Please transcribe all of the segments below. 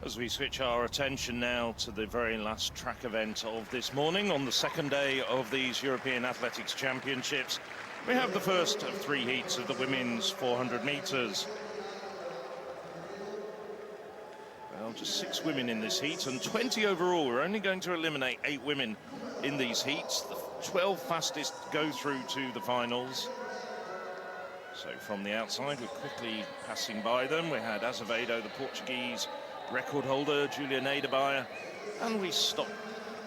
As we switch our attention now to the very last track event of this morning, on the second day of these European Athletics Championships, we have the first of three heats of the women's 400 metres. Well, just 6 women in this heat and 20 overall. We're only going to eliminate 8 women in these heats. The 12 fastest go through to the finals. So from the outside, we're quickly passing by them. We had Azevedo, the Portuguese record holder, Julia Nedermeyer, and we stopped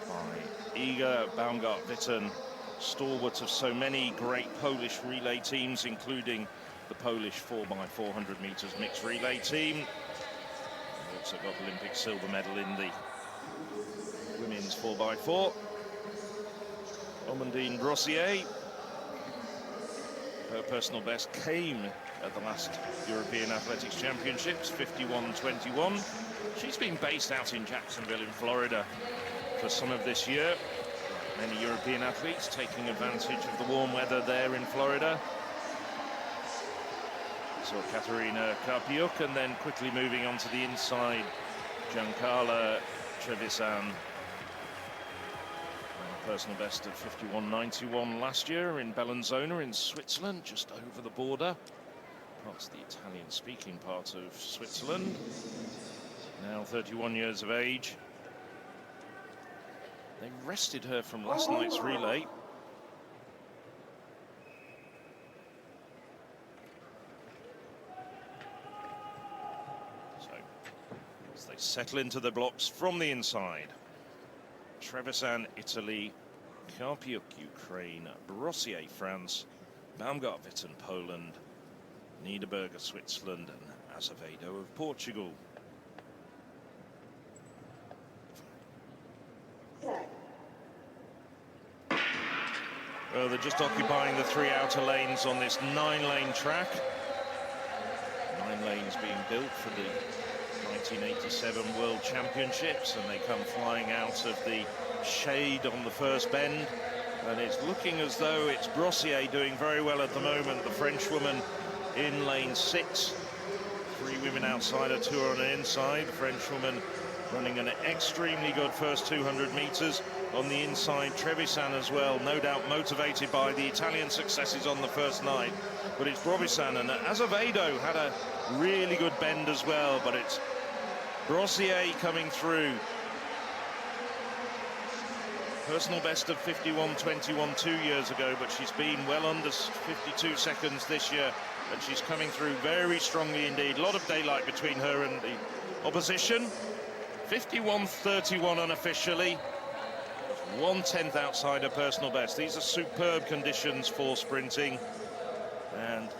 by Iga Baumgart-Witten, stalwart of so many great Polish relay teams, including the Polish 4x400 meters mixed relay team. We also got Olympic silver medal in the women's 4x4. Amandine Brossier, her personal best came at the last European Athletics Championships, 51:21. She's been based out in Jacksonville in Florida for some of this year. Many European athletes taking advantage of the warm weather there in Florida. So Katarina Karpiuk, and then quickly moving on to the inside, Giancarla Trevisan. Personal best of 51:91 last year in Bellinzona in Switzerland, just over the border. Parts of the Italian-speaking part of Switzerland. Now 31 years of age. They rested her from last night's relay. So, as they settle into the blocks from the inside. Trevisan, Italy, Karpiuk, Ukraine, Brossier, France, Baumgart-Witten, Poland, Niederberger, Switzerland, and Azevedo of Portugal. Well, they're just occupying the 3 outer lanes on this 9-lane track. 9 lanes being built for the 1987 World Championships, and they come flying out of the shade on the first bend, and it's looking as though it's Brossier doing very well at the moment, the Frenchwoman in lane 6. 3 women outside her, 2 on the inside. The Frenchwoman running an extremely good first 200 meters on the inside. Trevisan as well, no doubt motivated by the Italian successes on the first night, but it's Brossier, and Azevedo had a really good bend as well, but it's Brossier coming through. Personal best of 51:21 2 years ago, but she's been well under 52 seconds this year, and she's coming through very strongly indeed. A lot of daylight between her and the opposition. 51:31 unofficially. 1/10 outside her personal best. These are superb conditions for sprinting, and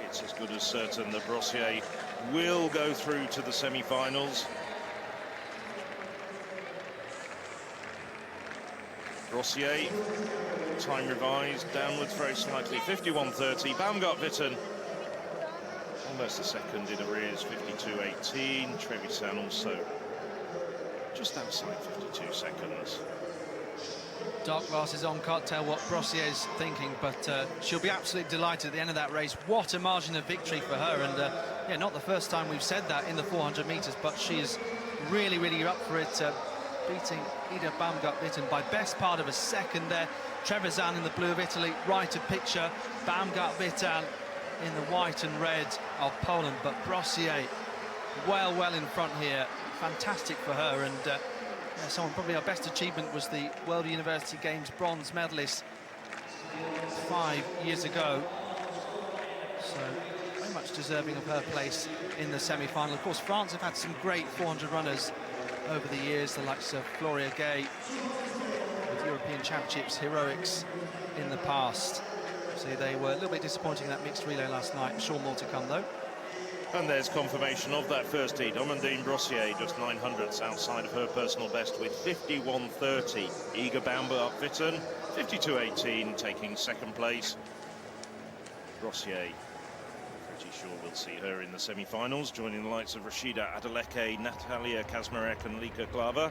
it's as good as certain that Brossier will go through to the semi-finals. Brossier, time revised, downwards very slightly, 51:30. Baumgart-Witten, almost a second in arrears, 52:18. Trevisan also just outside 52 seconds. Dark glasses on, can't tell what Brossier's thinking, but she'll be absolutely delighted at the end of that race. What a margin of victory for her, and yeah, not the first time we've said that in the 400 meters, but she is really, really up for it, beating Ida Baumgart-Witten by best part of a second there. Trevisan in the blue of Italy, right of picture. Baumgart-Witten in the white and red of Poland, but Brossier well in front here. Fantastic for her, and yeah, probably our best achievement was the World University Games bronze medalist 5 years ago. So very much deserving of her place in the semi-final. Of course, France have had some great 400 runners over the years, the likes of Gloria Gay, with European Championships heroics in the past. So they were a little bit disappointing in that mixed relay last night. I'm sure more to come, though. And there's confirmation of that first heat. Amandine Brossier just 900ths outside of her personal best with 51:30. Iga Baumgart-Witten, 52:18, taking second place. Brossier, pretty sure we'll see her in the semi-finals, joining the likes of Rashida Adeleke, Natalia Kazmarek and Lika Klava.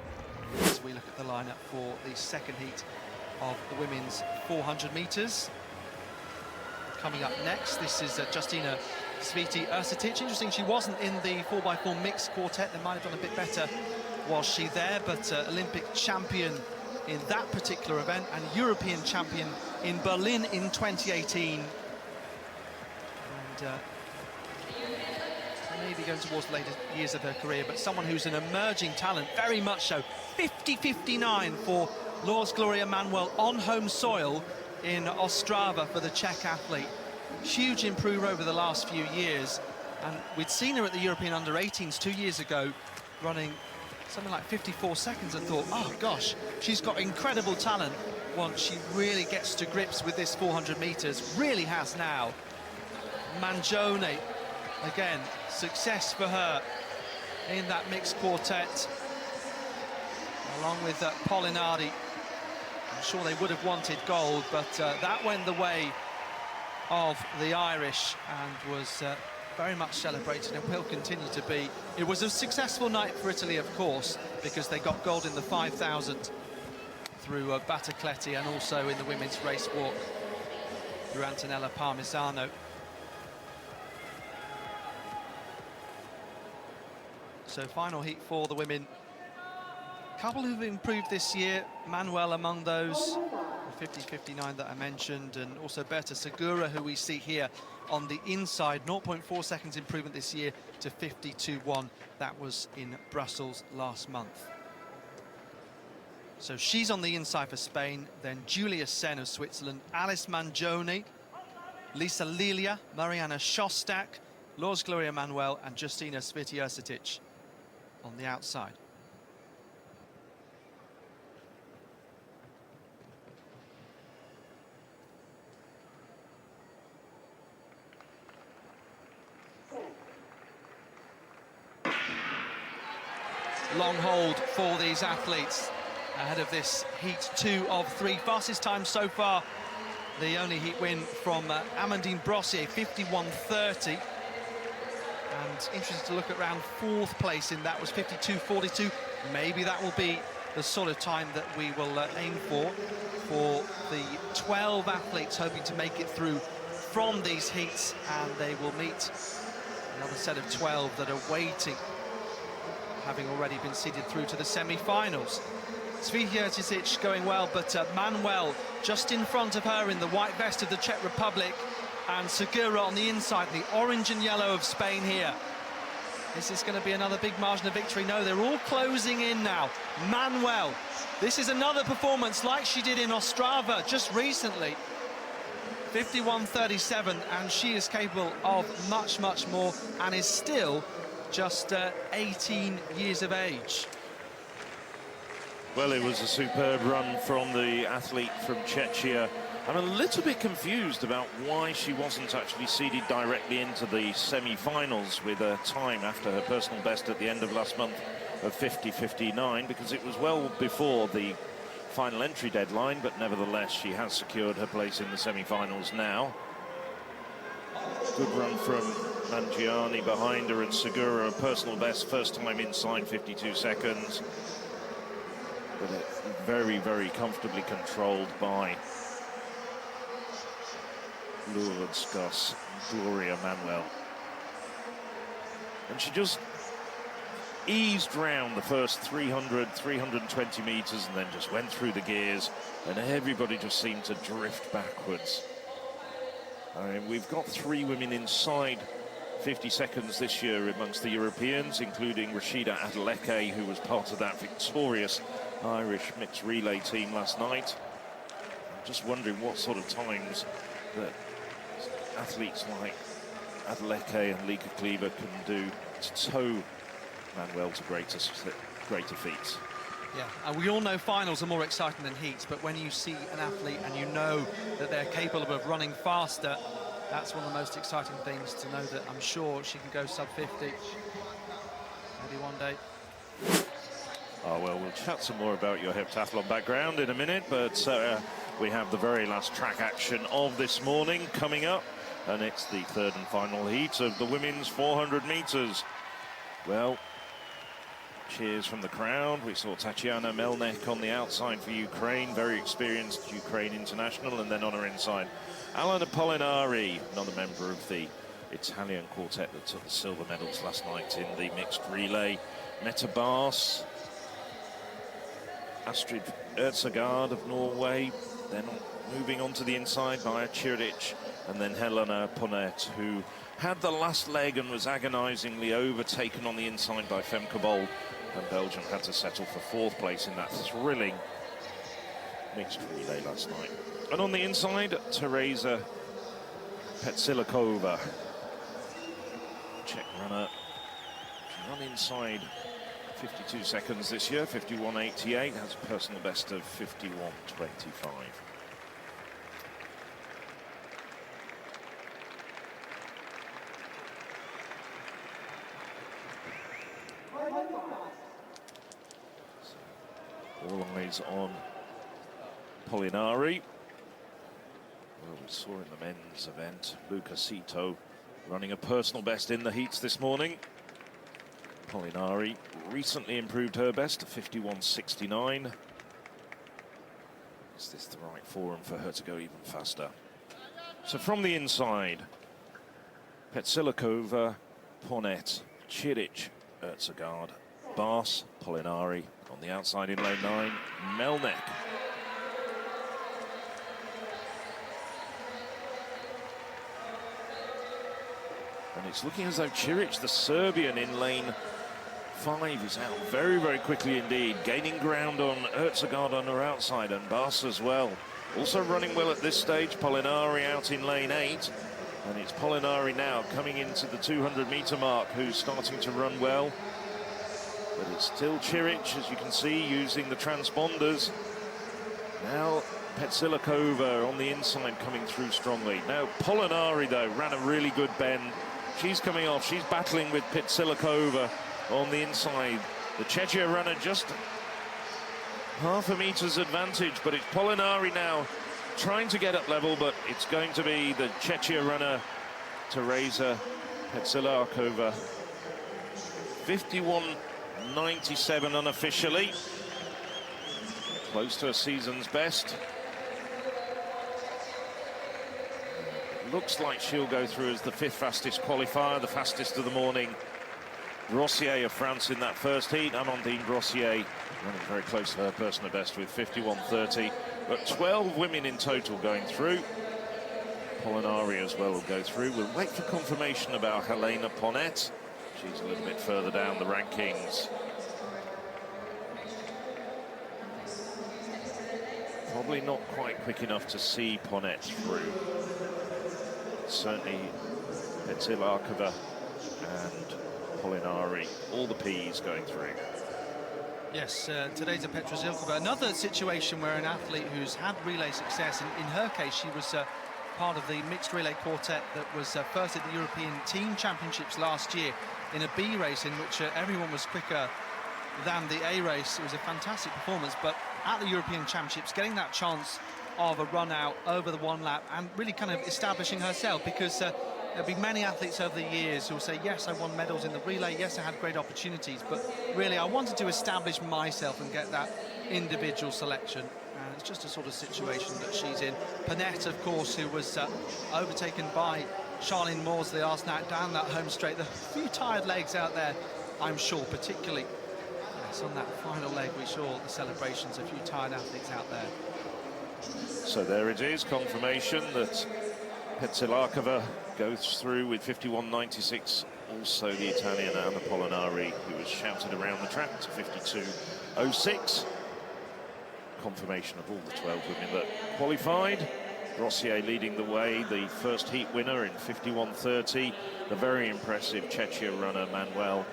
As we look at the lineup for the second heat of the women's 400 meters. Coming up next, this is Justina Scintillating. Interesting, she wasn't in the 4x4 mixed quartet. They might have done a bit better was she there, but Olympic champion in that particular event and European champion in Berlin in 2018. And maybe going towards the later years of her career, but someone who's an emerging talent, very much so. 50.59 for Laws Gloria Manuel on home soil in Ostrava for the Czech athlete. Huge improver over the last few years, and we'd seen her at the European Under-18s 2 years ago running something like 54 seconds and thought, oh gosh, she's got incredible talent once she really gets to grips with this 400 meters. Really has now. Mangione, again, success for her in that mixed quartet, along with Polinardi. I'm sure they would have wanted gold, but that went the way of the Irish and was very much celebrated and will continue to be. It was a successful night for Italy, of course, because they got gold in the 5,000 through Battacletti, and also in the women's race walk through Antonella Parmisano. So final heat for the women. Couple who've improved this year, Manuel among those, the 50.59 that I mentioned, and also Berta Segura, who we see here on the inside. 0.4 seconds improvement this year to 52.1. That was in Brussels last month. So she's on the inside for Spain, then Julia Sen of Switzerland, Alice Mangione, Lisa Lilia, Mariana Shostak, Laws Gloria Manuel and Justina Scintillating on the outside. Long hold for these athletes ahead of this heat 2 of 3. Fastest time so far, the only heat win from Amandine Brossier, 51.30. And interesting to look at round 4th place in that was 52.42. Maybe that will be the sort of time that we will aim for the 12 athletes hoping to make it through from these heats, and they will meet another set of 12 that are waiting, having already been seeded through to the semi-finals. Scintillating going well, but Manuel just in front of her in the white vest of the Czech Republic, and Segura on the inside, the orange and yellow of Spain here. This is going to be another big margin of victory. No, they're all closing in now. Manuel, this is another performance like she did in Ostrava just recently. 51.37, and she is capable of much, much more, and is still just 18 years of age. Well, it was a superb run from the athlete from Czechia. I'm a little bit confused about why she wasn't actually seeded directly into the semi-finals with a time after her personal best at the end of last month of 50.59, because it was well before the final entry deadline, but nevertheless she has secured her place in the semi-finals now. Good run from Mangione behind her, and Segura, a personal best, first time inside 52 seconds. But very, very comfortably controlled by Laws Gloria Manuel. And she just eased round the first 300, 320 meters, and then just went through the gears, and everybody just seemed to drift backwards. I mean, we've got 3 women inside 50 seconds this year amongst the Europeans, including Rashida Adeleke, who was part of that victorious Irish mixed relay team last night. I'm just wondering what sort of times that athletes like Adeleke and Lika Kleber can do to tow Manuel to greater feats. Yeah, and we all know finals are more exciting than heats, but when you see an athlete and you know that they're capable of running faster, that's one of the most exciting things, to know that I'm sure she can go sub 50 maybe one day. Oh, well, we'll chat some more about your heptathlon background in a minute, but we have the very last track action of this morning coming up, and it's the 3rd and final heat of the women's 400 meters. Well, cheers from the crowd. We saw Tatiana Melnik on the outside for Ukraine, very experienced Ukraine international, and then on her inside, Alana Polinari, another member of the Italian quartet that took the silver medals last night in the mixed relay. Netta Bars, Astrid Ertsegard of Norway, then moving on to the inside by Ciric, and then Helena Ponnet, who had the last leg and was agonisingly overtaken on the inside by Femke Bol, and Belgium had to settle for fourth place in that thrilling mixed relay last night. And on the inside, Teresa Petsilikova, Czech runner. She run inside 52 seconds this year, 51.88, has a personal best of 51.25. All eyes on Polinari. Well, we saw in the men's event, Luca Cito running a personal best in the heats this morning. Polinari recently improved her best to 51.69. Is this the right forum for her to go even faster? So from the inside, Petsilikova, Ponnet, Ciric, Ertsegard, Bars, Polinari. On the outside in lane 9, Melnek. And it's looking as though Ciric, the Serbian, in lane 5 is out very, very quickly indeed, gaining ground on Ertsegard on her outside, and Bars as well. Also running well at this stage, Polinari out in lane 8. And it's Polinari now coming into the 200-metre mark, who's starting to run well. But it's still Ciric, as you can see, using the transponders. Now Petsilikova on the inside coming through strongly. Now Polinari, though, ran a really good bend. She's coming off. She's battling with Petsilikova on the inside. The Czechia runner just half a meter's advantage, but it's Polinari now trying to get up level, but it's going to be the Czechia runner, Teresa Petsilikova. 51.97 unofficially. Close to a season's best. Looks like she'll go through as the 5th fastest qualifier, the fastest of the morning. Brossier of France in that first heat. Amandine Brossier running very close to her personal best with 51.30. But 12 women in total going through. Polinari as well will go through. We'll wait for confirmation about Helena Ponnet. She's a little bit further down the rankings. Probably not quite quick enough to see Ponnet through. Certainly Petsilikova and Polinari, all the P's going through. Yes, today's a Petsilikova. Another situation where an athlete who's had relay success, in her case, she was part of the mixed relay quartet that was first at the European Team Championships last year in a B race in which everyone was quicker than the A race. It was a fantastic performance, but at the European Championships, getting that chance of a run out over the 1 lap and really kind of establishing herself, because there'll be many athletes over the years who will say, yes, I won medals in the relay, yes, I had great opportunities, but really I wanted to establish myself and get that individual selection. And it's just a sort of situation that she's in. Ponnet, of course, who was overtaken by Charlene Maudsley last night down that home straight. The few tired legs out there, I'm sure, particularly. Yes, on that final leg, we saw the celebrations, a few tired athletes out there. So there it is, confirmation that Petsilikova goes through with 51.96. Also the Italian Anna Polinari, who was shouted around the track, to 52.06. Confirmation of all the 12 women that qualified. Brossier leading the way, the first heat winner in 51.30. The very impressive Czechia runner Manuel,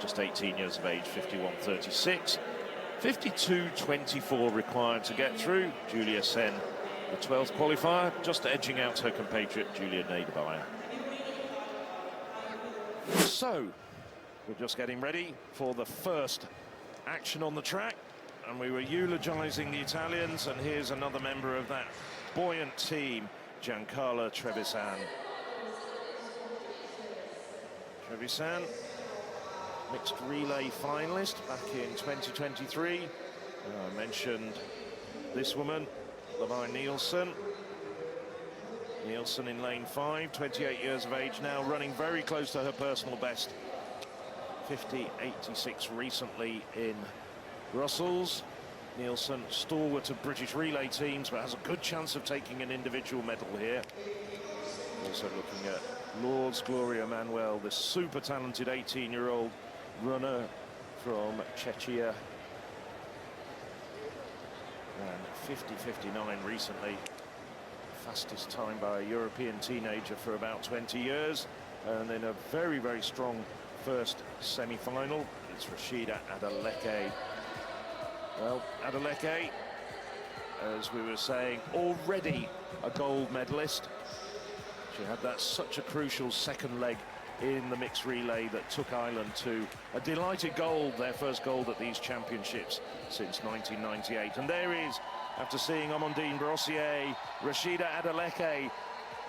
just 18 years of age, 51.36. 52.24 required to get through. Julia Sen, the 12th qualifier, just edging out her compatriot Julia Naderbauer. So, we're just getting ready for the first action on the track, and we were eulogising the Italians, and here's another member of that buoyant team, Giancarlo Trevisan. Trevisan, mixed relay finalist back in 2023. I mentioned this woman, Lavine Nielsen, Nielsen in lane 5, 28 years of age now, running very close to her personal best. 50.86 recently in Brussels. Nielsen, stalwart of British relay teams, but has a good chance of taking an individual medal here. Also looking at Lord's Gloria Manuel, the super talented 18-year-old runner from Czechia. And 50.59 recently. Fastest time by a European teenager for about 20 years. And in a very, very strong first semi-final, it's Rashida Adeleke. Well, Adeleke, as we were saying, already a gold medalist. She had that such a crucial second leg in the mixed relay that took Ireland to a delighted gold, their first gold at these championships since 1998. And there is, after seeing Amandine Brossier, Rashida Adeleke,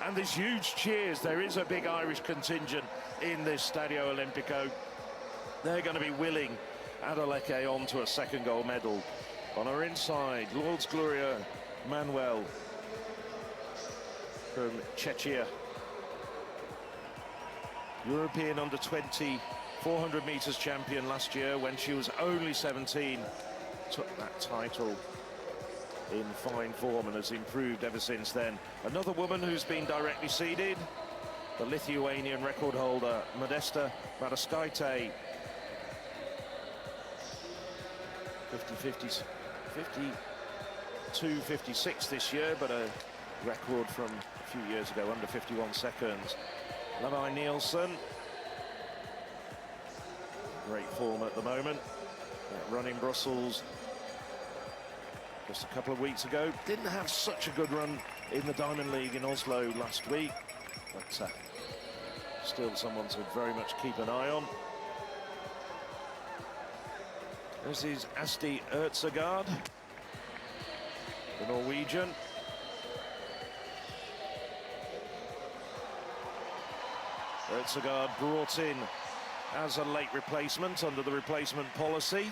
and this huge cheers. There is a big Irish contingent in this Stadio Olimpico. They're going to be willing Adeleke on to a second gold medal. On her inside, Lord's Gloria Manuel from Czechia. European under-20 400 meters champion last year when she was only 17. Took that title in fine form and has improved ever since then. Another woman who's been directly seeded, the Lithuanian record holder Modesta Madaskaite. 52.56 this year, but a record from a few years ago, under 51 seconds. Levi Nielsen, great form at the moment. That run in Brussels just a couple of weeks ago. Didn't have such a good run in the Diamond League in Oslo last week, but still someone to very much keep an eye on. This is Asti Ertzegaard, the Norwegian. Ertzegaard brought in as a late replacement under the replacement policy.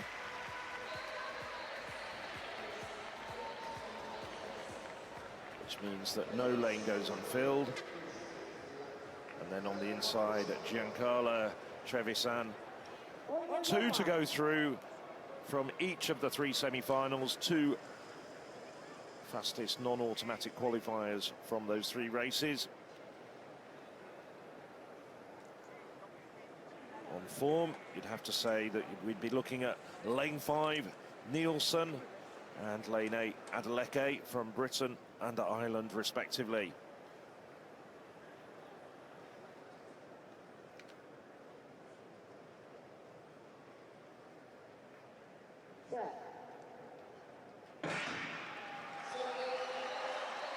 Which means that no lane goes unfilled. And then on the inside, Giancarlo Trevisan. 2 to go through from each of the 3 semi-finals. 2 fastest non-automatic qualifiers from those 3 races. On form, you'd have to say that we'd be looking at lane 5, Nielsen, and lane 8, Adeleke from Britain and Ireland, respectively.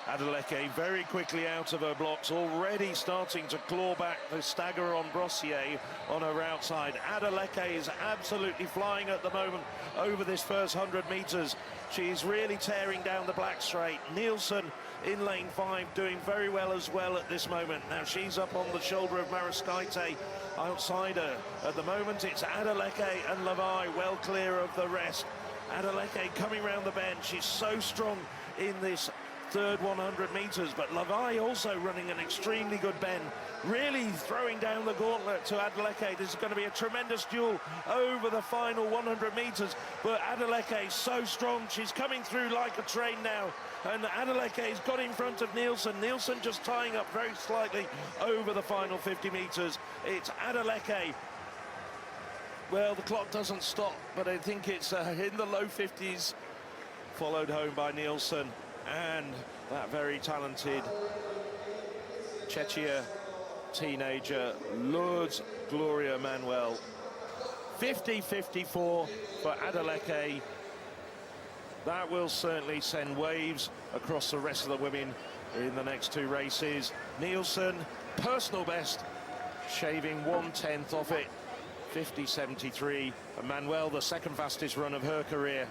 Adeleke very quickly out of her blocks, already starting to claw back the stagger on Brossier on her outside. Adeleke is absolutely flying at the moment over this first 100 meters. She's really tearing down the black straight. Nielsen in lane 5 doing very well as well at this moment. Now she's up on the shoulder of Madaskaite. Outside her at the moment, it's Adeleke and Levi well clear of the rest. Adeleke coming round the bend. She's so strong in this third 100 meters, but Levi also running an extremely good bend, really throwing down the gauntlet to Adeleke. This is going to be a tremendous duel over the final 100 meters, but Adeleke is so strong. She's coming through like a train now, and Adeleke has got in front of Nielsen. Nielsen just tying up very slightly over the final 50 meters. It's Adeleke. Well, the clock doesn't stop, but I think it's in the low 50s, followed home by Nielsen and that very talented Czechia teenager, Lourdes Gloria Manuel. 50.54 for Adeleke. That will certainly send waves across the rest of the women in the next 2 races. Nielsen, personal best, shaving 1/10 off it, 50.73. And Manuel, the second fastest run of her career.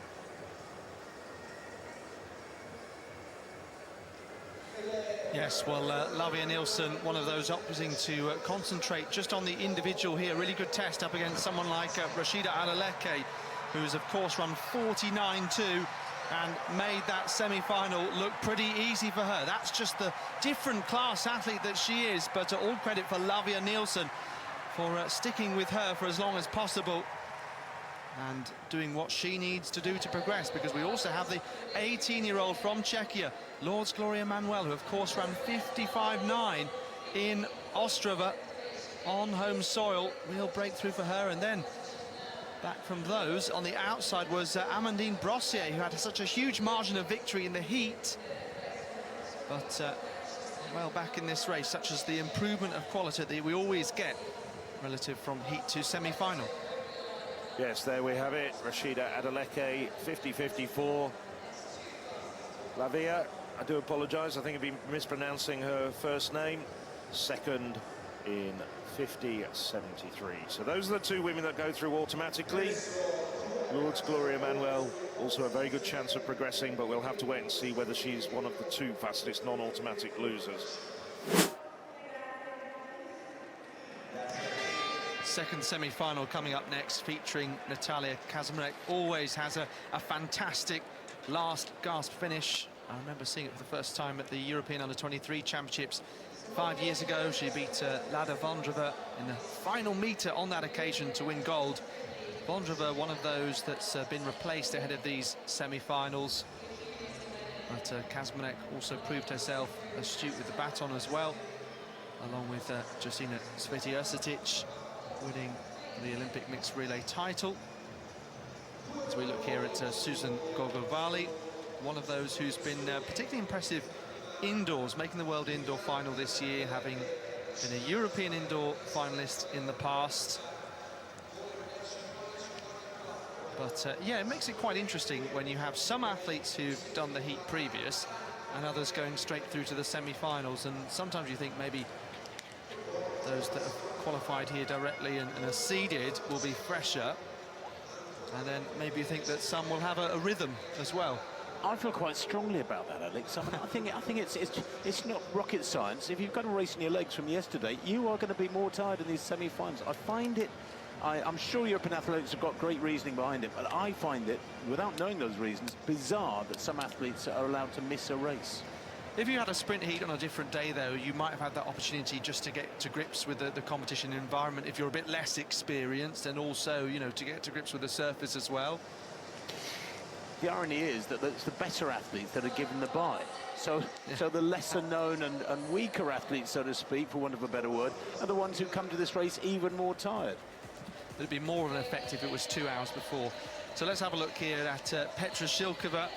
Yes, well, Lavia Nielsen, one of those opting to concentrate just on the individual here. Really good test up against someone like Rashida Adeleke, who's, of course, run 49.2 and made that semi-final look pretty easy for her. That's just the different class athlete that she is, but all credit for Lavia Nielsen for sticking with her for as long as possible and doing what she needs to do to progress, because we also have the 18-year-old from Czechia, Lord's Gloria Manuel, who of course ran 55.9 in Ostrava on home soil. Real breakthrough for her. And then back from those on the outside was Amandine Brossier, who had such a huge margin of victory in the heat, but well, back in this race, such as the improvement of quality that we always get relative from heat to semi-final. Yes, there we have it. Rashida Adeleke, 50-54. Lavia, I do apologise, I think I've been mispronouncing her first name. Second in 50-73. So those are the two women that go through automatically. Lourdes Gloria Manuel, also a very good chance of progressing, but we'll have to wait and see whether she's one of the two fastest non-automatic losers. Second semi-final coming up next, featuring Natalia Kazmarek. Always has a fantastic last gasp finish. I remember seeing it for the first time at the European Under-23 Championships 5 years ago. She beat Lada Vondrova in the final meter on that occasion to win gold. Vondrova, one of those that's been replaced ahead of these semi-finals. But Kazmarek also proved herself astute with the baton as well, along with Justina Svetiositic winning the Olympic mixed relay title. As we look here at Susan Gogovali, one of those who's been particularly impressive indoors, making the World Indoor Final this year, having been a European Indoor finalist in the past. But yeah, it makes it quite interesting when you have some athletes who've done the heat previous and others going straight through to the semi-finals, and sometimes you think maybe those that have qualified here directly and are seeded will be fresher, and then maybe you think that some will have a rhythm as well. I feel quite strongly about that, Alex. I mean, I think it's not rocket science. If you've got a race in your legs from yesterday, you are going to be more tired in these semi-finals. I find it, I'm sure European athletes have got great reasoning behind it, but I find it, without knowing those reasons, bizarre that some athletes are allowed to miss a race. If you had a sprint heat on a different day, though, you might have had that opportunity just to get to grips with the competition environment if you're a bit less experienced, and also, you know, to get to grips with the surface as well. The irony is that it's the better athletes that are given the bye. So the lesser known and weaker athletes, so to speak, for want of a better word, are the ones who come to this race even more tired. It'd be more of an effect if it was 2 hours before. So let's have a look here at Petra Shilkova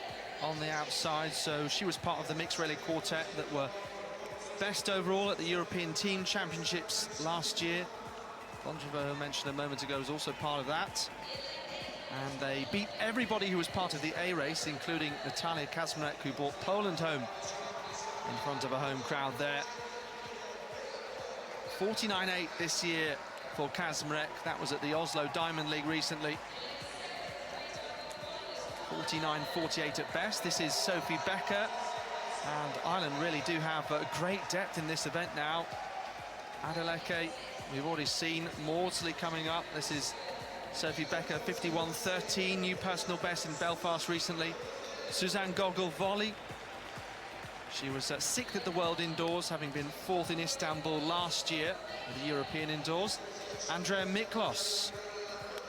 on the outside. So she was part of the mixed relay quartet that were best overall at the European Team Championships last year. Vondrova, who I mentioned a moment ago, was also part of that. And they beat everybody who was part of the A race, including Natalia Kazmarek, who brought Poland home in front of a home crowd there. 49.8 this year for Kazmarek. That was at the Oslo Diamond League recently. 49.48 at best. This is Sophie Becker, and Ireland really do have great depth in this event now. Adeleke, we've already seen. Maudsley coming up. This is Sophie Becker, 51.13, new personal best in Belfast recently. Suzanne Gogol-Volley, she was 6th at the World Indoors, having been 4th in Istanbul last year at the European Indoors. Andrea Miklos,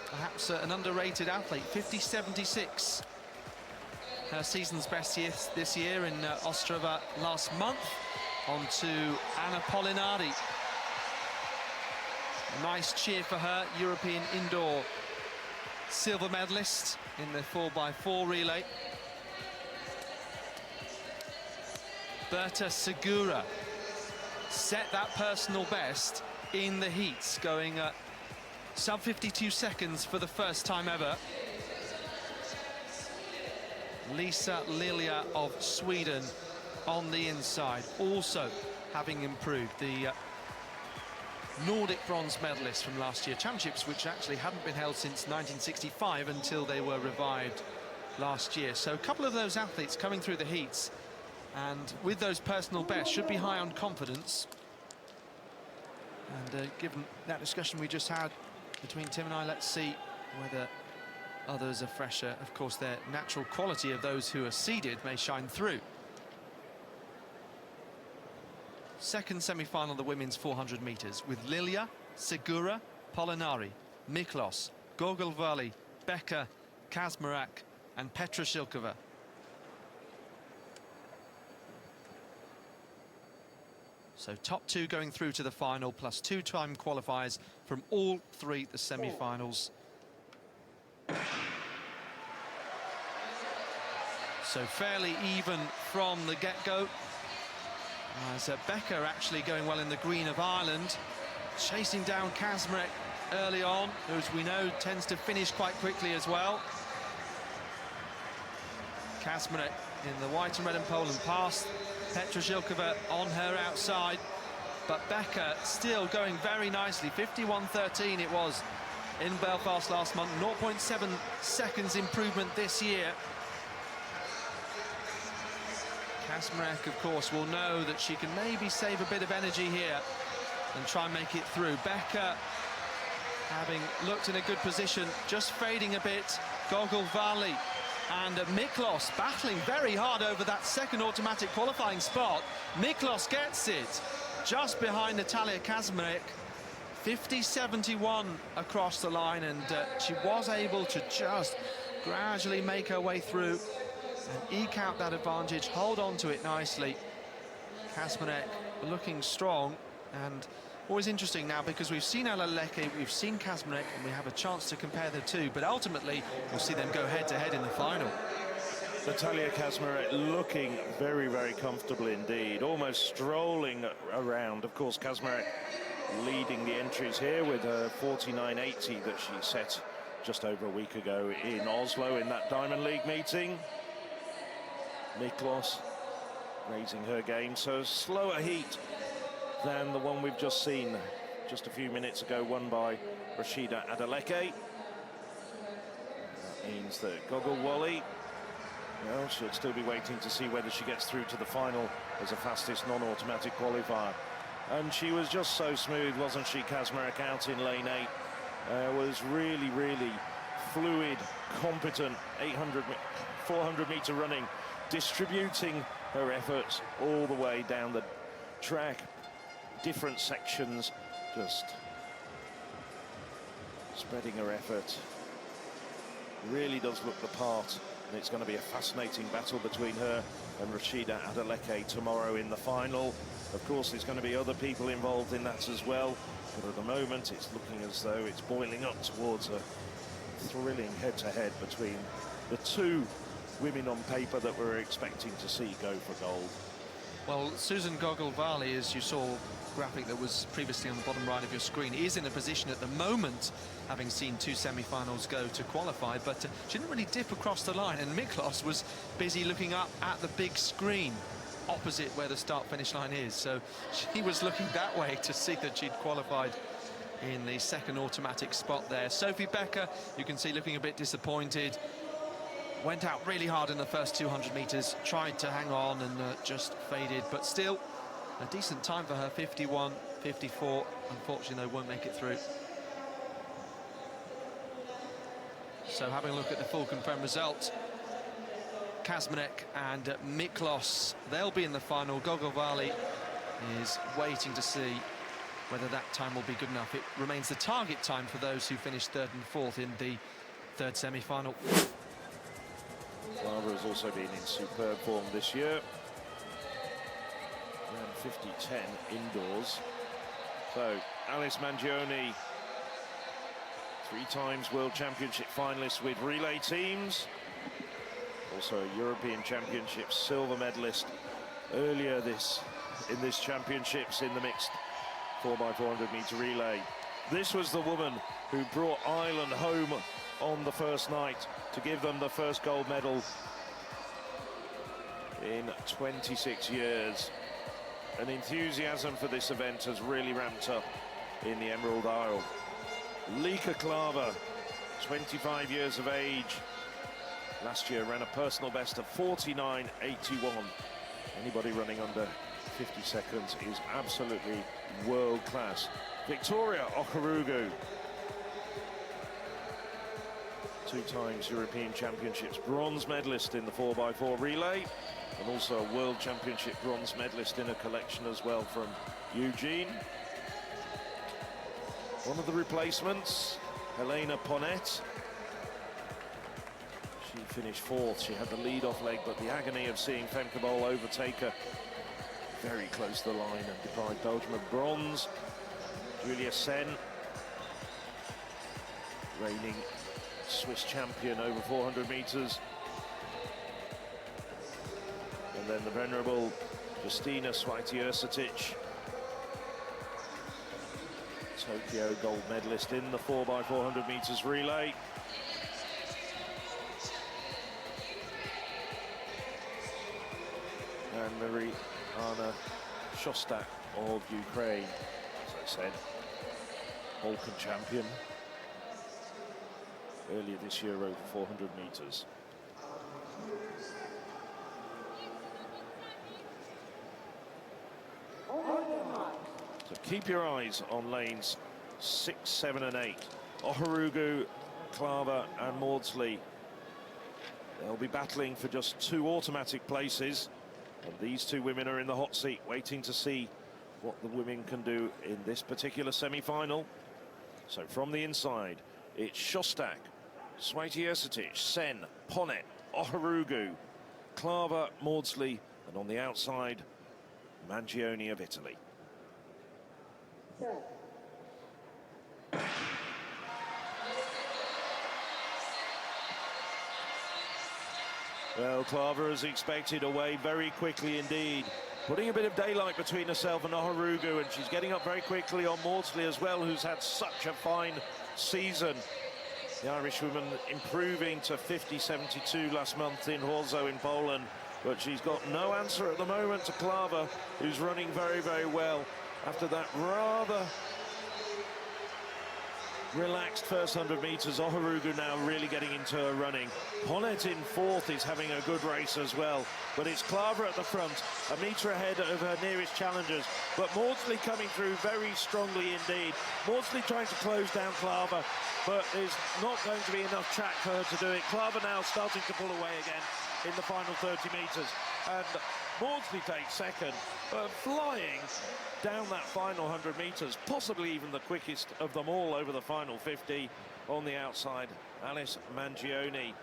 perhaps an underrated athlete, 50.76. Her season's best this year in Ostrava last month. On to Anna Pollinari. A nice cheer for her, European Indoor silver medalist in the 4x4 relay. Berta Segura set that personal best in the heats, going sub 52 seconds for the first time ever. Lisa Lilja of Sweden on the inside, also having improved. The Nordic bronze medalist from last year's championships, which actually hadn't been held since 1965 until they were revived last year. So a couple of those athletes coming through the heats, and with those personal bests, should be high on confidence. And given that discussion we just had between Tim and I, let's see whether others are fresher. Of course, their natural quality of those who are seeded may shine through. Second semi-final of the women's 400 metres with Lilia, Segura, Polinari, Miklos, Gogolvali, Becker, Kazmarek and Petra Shilkova. So top two going through to the final, plus two-time qualifiers from all three the semi-finals. So fairly even from the get-go. As Becker actually going well in the green of Ireland, chasing down Kazmarek early on, who, as we know, tends to finish quite quickly as well. Kazmarek in the white and red and Poland pass. Petra Shilkova on her outside, but Becker still going very nicely. 51.13 it was in Belfast last month. 0.7 seconds improvement this year. Kazmarek, of course, will know that she can maybe save a bit of energy here and try and make it through. Becker, having looked in a good position, just fading a bit. Gogolvali and Miklos battling very hard over that second automatic qualifying spot. Miklos gets it just behind Natalia Kazmarek. 50.71 across the line, and she was able to just gradually make her way through and eke out that advantage, hold on to it nicely. Kazmarek looking strong, and always interesting now because we've seen Adeleke, we've seen Kazmarek, and we have a chance to compare the two, but ultimately we'll see them go head-to-head in the final. Natalia Kazmarek looking very, very comfortable indeed, almost strolling around. Of course, Kazmarek leading the entries here with a 49.80 that she set just over a week ago in Oslo in that Diamond League meeting. Miklos raising her game, so slower heat than the one we've just seen just a few minutes ago, won by Rashida Adeleke. That means that Gogolvali, well, she'll still be waiting to see whether she gets through to the final as a fastest non-automatic qualifier. And she was just so smooth, wasn't she? Kazmarek out in lane 8 was really, really fluid, competent, 400 meter running, distributing her efforts all the way down the track, different sections, just spreading her effort. Really does look the part, and it's going to be a fascinating battle between her and Rashida Adeleke tomorrow in the final. Of course, there's going to be other people involved in that as well, but at the moment it's looking as though it's boiling up towards a thrilling head-to-head between the two women on paper that we're expecting to see go for gold. Well, Susan Gogolvali, as you saw graphic that was previously on the bottom right of your screen, is in a position at the moment, having seen two semi-finals go to qualify, but she didn't really dip across the line, and Miklos was busy looking up at the big screen opposite where the start-finish line is, so she was looking that way to see that she'd qualified in the second automatic spot there. Sophie Becker, you can see looking a bit disappointed. Went out really hard in the first 200 metres, tried to hang on and just faded, but still a decent time for her, 51.54. Unfortunately, they won't make it through. So having a look at the full confirmed result, Kazmarek and Miklos, they'll be in the final. Gogolvali is waiting to see whether that time will be good enough. It remains the target time for those who finished third and fourth in the third semi-final. Barbara has also been in superb form this year. Around 50-10 indoors. So, Alice Mangione, 3 times World Championship finalist with relay teams. Also a European Championship silver medalist earlier in this championships in the mixed 4x400 meter relay. This was the woman who brought Ireland home on the first night to give them the first gold medal in 26 years. And enthusiasm for this event has really ramped up in the Emerald Isle. Lika Klava, 25 years of age, last year ran a personal best of 49.81. Anybody running under 50 seconds is absolutely world class. Victoria Okorugu, 2 times European Championships bronze medalist in the 4x4 relay, and also a World Championship bronze medalist in a collection as well from Eugene. One of the replacements, Helena Ponette. She finished 4th. She had the lead-off leg, but the agony of seeing Femke Bol overtake her very close to the line and deprive Belgium of bronze. Julia Sen, reigning Swiss champion over 400 meters. And then the venerable Justina Swiatek, Tokyo gold medalist in the 4x400 meters relay. And Mariana Shostak of Ukraine, as I said, Balkan champion earlier this year over 400 meters. So keep your eyes on lanes 6, 7 and 8. Oharugu, Klaver and Maudsley. They'll be battling for just 2 automatic places. And these 2 women are in the hot seat, waiting to see what the women can do in this particular semi-final. So from the inside, it's Shostak, Swiatek, Sen, Ponette, Oharugu, Klaver, Maudsley, and on the outside, Mangione of Italy. Well, Klaver, as expected, away very quickly indeed, putting a bit of daylight between herself and Oharugu, and she's getting up very quickly on Maudsley as well, who's had such a fine season. The Irishwoman improving to 50.72 last month in Horzo in Poland, but she's got no answer at the moment to Klaver, who's running very, very well after that rather relaxed first 100 meters. Oharugu now really getting into her running. Ponette in 4th is having a good race as well, but it's Klaver at the front, a metre ahead of her nearest challengers, but Maudsley coming through very strongly indeed. Maudsley trying to close down Klaver, but there's not going to be enough track for her to do it. Klaver now starting to pull away again in the final 30 meters, and Maudsley takes second, but flying down that final 100 meters, possibly even the quickest of them all over the final 50 on the outside, Alice Mangione.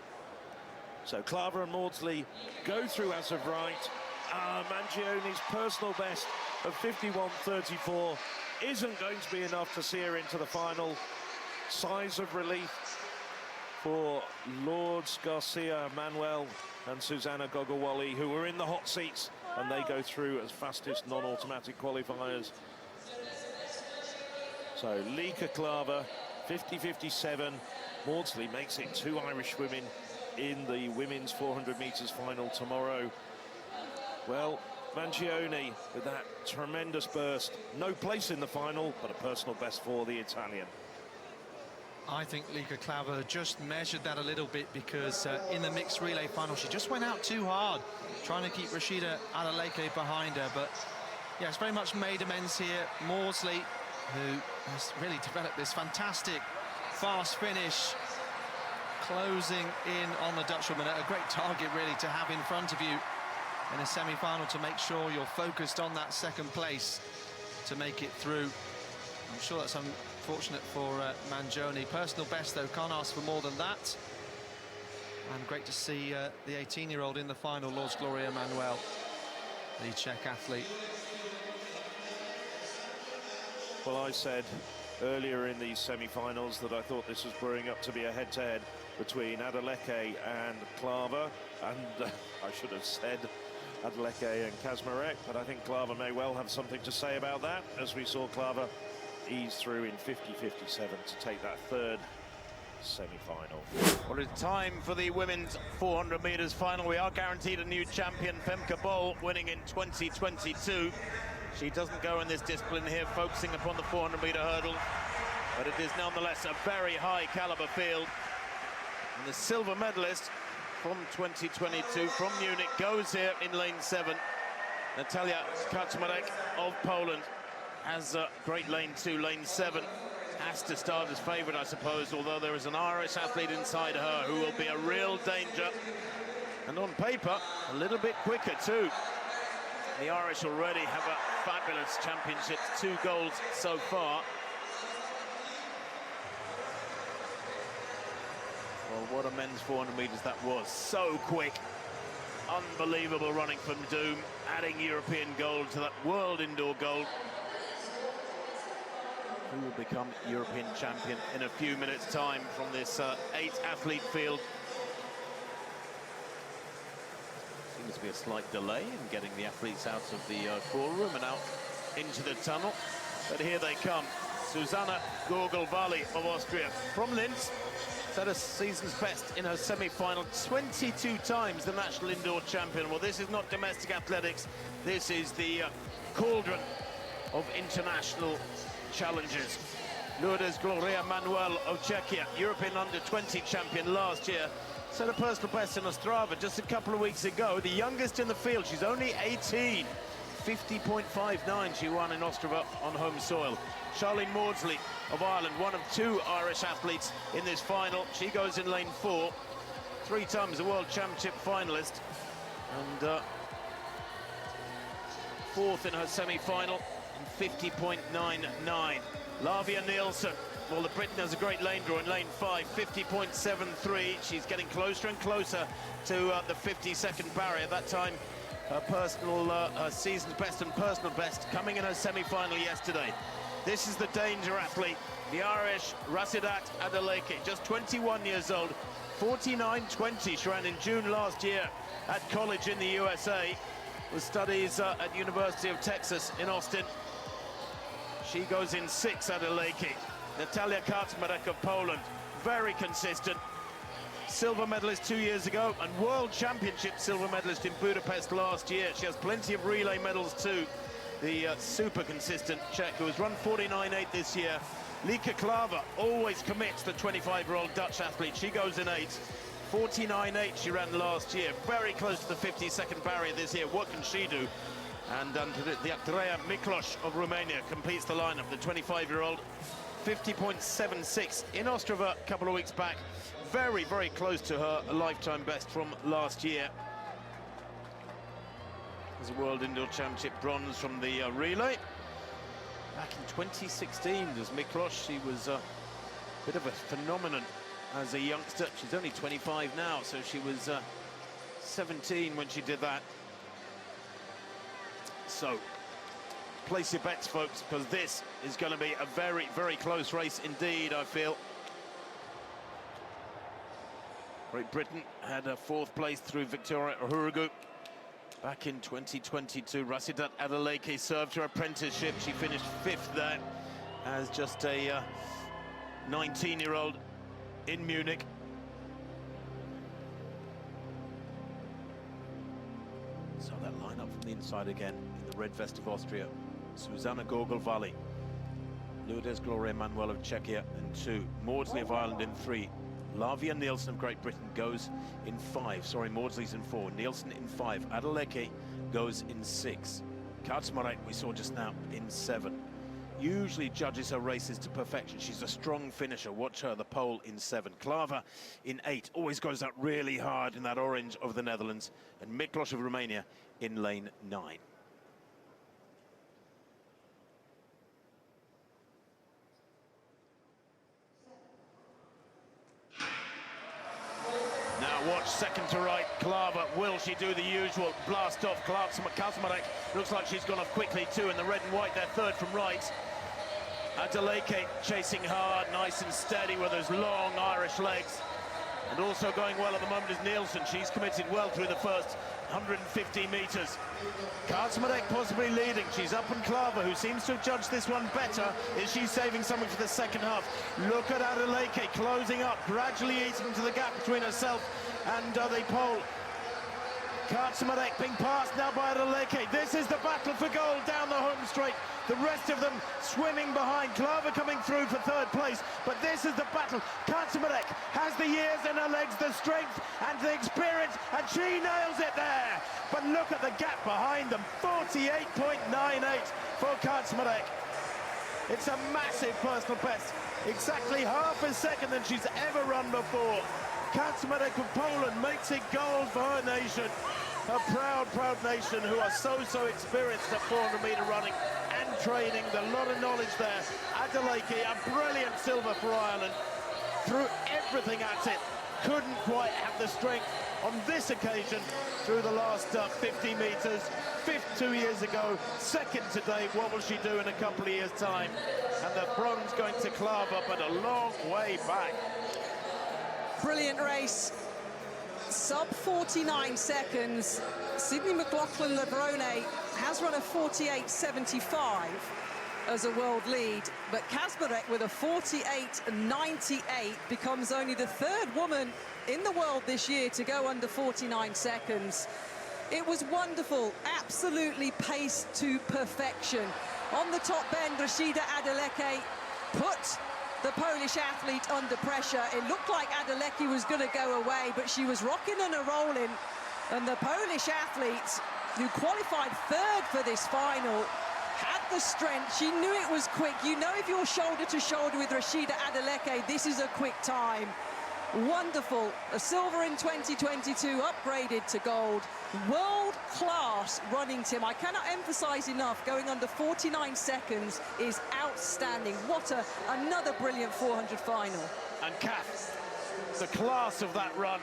So Klaver and Maudsley go through as of right. Mangione's personal best of 51.34 isn't going to be enough to see her into the final. Sighs of relief for Lourdes Garcia Manuel and Susanna Gogolwally, who were in the hot seats, and they go through as fastest non-automatic qualifiers. So Lieke Klaver, 50.57. Maudsley makes it 2 Irish women in the women's 400 meters final tomorrow. Well, Mangione with that tremendous burst. No place in the final, but a personal best for the Italian. I think Lieke Klaver just measured that a little bit, because in the mixed relay final she just went out too hard, trying to keep Rashida Adeleke behind her. But yeah, it's very much made amends here. Maudsley, who has really developed this fantastic fast finish, closing in on the Dutchwoman. A great target really to have in front of you in a semi-final, to make sure you're focused on that second place to make it through. I'm sure that's unfortunate for Mangione. Personal best, though, can't ask for more than that. And great to see the 18-year-old in the final, Lourdes Gloria Manuel, the Czech athlete. Well, I said earlier in these semi-finals that I thought this was brewing up to be a head-to-head between Adeleke and Klaver, and I should have said Adeleke and Kazmarek, but I think Klaver may well have something to say about that, as we saw Klaver ease through in 50.57 to take that 3rd semi-final. Well, it's time for the women's 400 meters final. We are guaranteed a new champion, Femke Bol, winning in 2022. She doesn't go in this discipline here, focusing upon the 400-meter hurdle, but it is nonetheless a very high caliber field. And the silver medalist from 2022 from Munich goes here in lane 7. Natalia Kaczmarek of Poland has a great lane 2, lane 7. has to start as favourite, I suppose, although there is an Irish athlete inside her who will be a real danger. And on paper, a little bit quicker too. The Irish already have a fabulous championship, 2 golds so far. Well, what a men's 400 metres that was. So quick. Unbelievable running from Doom, adding European gold to that world indoor gold. Who will become European champion in a few minutes' time from this 8-athlete field. Seems to be a slight delay in getting the athletes out of the call room and out into the tunnel. But here they come. Susanna Gorgel-Valley of Austria from Linz. Set a season's best in her semi-final, 22 times the national indoor champion. Well, this is not domestic athletics. This is the cauldron of international challenges. Lourdes Gloria Manuel of Czechia, European under-20 champion last year, set a personal best in Ostrava just a couple of weeks ago. The youngest in the field, she's only 18. 50.59 she won in Ostrava on home soil. Charlene Maudsley of Ireland, one of 2 Irish athletes in this final. She goes in lane 4. 3 times a World Championship finalist. And 4th in her semi-final in 50.99. Lavia Nielsen, well, the Briton has a great lane draw in lane 5, 50.73. She's getting closer and closer to the 50-second barrier. That time, her personal, her season's best and personal best coming in her semi-final yesterday. This is the danger athlete, the Irish Rasidat Adeleke, just 21 years old, 49.20. She ran in June last year at college in the USA, with studies at University of Texas in Austin. She goes in 6, Adeleke. Natalia Kaczmarek of Poland, very consistent. Silver medalist 2 years ago and World Championship silver medalist in Budapest last year. She has plenty of relay medals too. The super consistent Czech who has run 49.8 this year. Lieke Klaver always commits, the 25-year-old Dutch athlete. She goes in 8. 49.8 she ran last year. Very close to the 50-second barrier this year. What can she do? And the Andreea Miklos of Romania completes the lineup, the 25-year-old. 50.76 in Ostrava a couple of weeks back. Very, very close to her lifetime best from last year. There's a World Indoor Championship bronze from the relay. Back in 2016, as Miklos, she was a bit of a phenomenon as a youngster. She's only 25 now, so she was 17 when she did that. So, place your bets, folks, because this is going to be a very, very close race indeed, I feel. Great Britain had a 4th place through Victoria Urugu back in 2022. Rasidat Adeleke served her apprenticeship. She finished 5th there as just a 19-year-old in Munich. So that lineup from the inside again in the red vest of Austria. Susanna Gorgel-Valley, Lourdes Gloria Manuel of Czechia in 2, Maudsley of Ireland in 3, Lavia Nielsen of Great Britain goes in 5. Sorry, Maudsley's in 4, Nielsen in 5, Adeleke goes in 6, Kaczmarek we saw just now in 7. Usually judges her races to perfection. She's a strong finisher. Watch her, the pole in 7. Klaver in 8. Always goes out really hard in that orange of the Netherlands. And Miklos of Romania in lane 9. Now watch second to right, Klaver. Will she do the usual blast off? Kaczmarek looks like she's gone off quickly too in the red and white. They're third from right. Adeleke chasing hard, nice and steady with those long Irish legs. And also going well at the moment is Nielsen. She's committed well through the first 150 metres. Kaczmarek possibly leading. She's up on Klaver, who seems to have judged this one better. Is she saving something for the second half? Look at Adeleke closing up, gradually eating into the gap between herself and the pole. Kaczmarek being passed now by Adeleke. This is the battle for gold down the home straight. The rest of them swimming behind. Klaver coming through for 3rd place. But this is the battle. Kaczmarek has the years in her legs, the strength and the experience, and she nails it there. But look at the gap behind them. 48.98 for Kaczmarek. It's a massive personal best, exactly half a second than she's ever run before. Kaczmarek of Poland makes it gold for her nation. A proud, proud nation who are so experienced at 400-meter running and training. A lot of knowledge there. Adeleke, a brilliant silver for Ireland. Threw everything at it. Couldn't quite have the strength on this occasion through the last 50 metres. Fifth 2 years ago, second today. What will she do in a couple of years' time? And the bronze going to Klava, but a long way back. Brilliant race. Sub 49 seconds. Sydney McLaughlin-Levrone has run a 48.75 as a world lead, but Kaczmarek with a 48.98 becomes only the third woman in the world this year to go under 49 seconds. It was wonderful, absolutely paced to perfection. On the top bend, Rashida Adeleke put the Polish athlete under pressure. It looked like Adeleke was going to go away, but she was rocking and a-rolling. And the Polish athlete, who qualified third for this final, had the strength. She knew it was quick. You know, if you're shoulder to shoulder with Rashida Adeleke, this is a quick time. Wonderful. A silver in 2022, upgraded to gold. World-class running, Tim. I cannot emphasize enough, going under 49 seconds is outstanding. What another brilliant 400 final. And Kath, the class of that run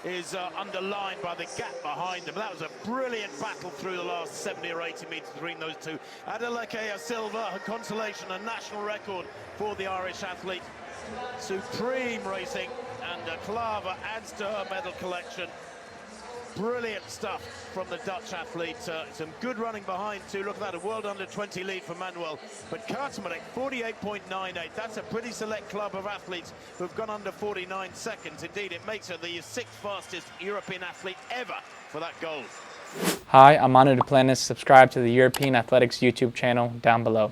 is underlined by the gap behind them. That was a brilliant battle through the last 70 or 80 metres between those two. Adeleke, a silver, a consolation, a national record for the Irish athlete. Supreme racing, and Klava adds to her medal collection. Brilliant stuff from the Dutch athlete. Some good running behind too. Look at that, a world under 20 lead for Manuel. But Kaczmarek, 48.98. That's a pretty select club of athletes who've gone under 49 seconds. Indeed, it makes her the sixth fastest European athlete ever for that gold. Hi, I'm Manu Duplantis. Subscribe to the European Athletics YouTube channel down below.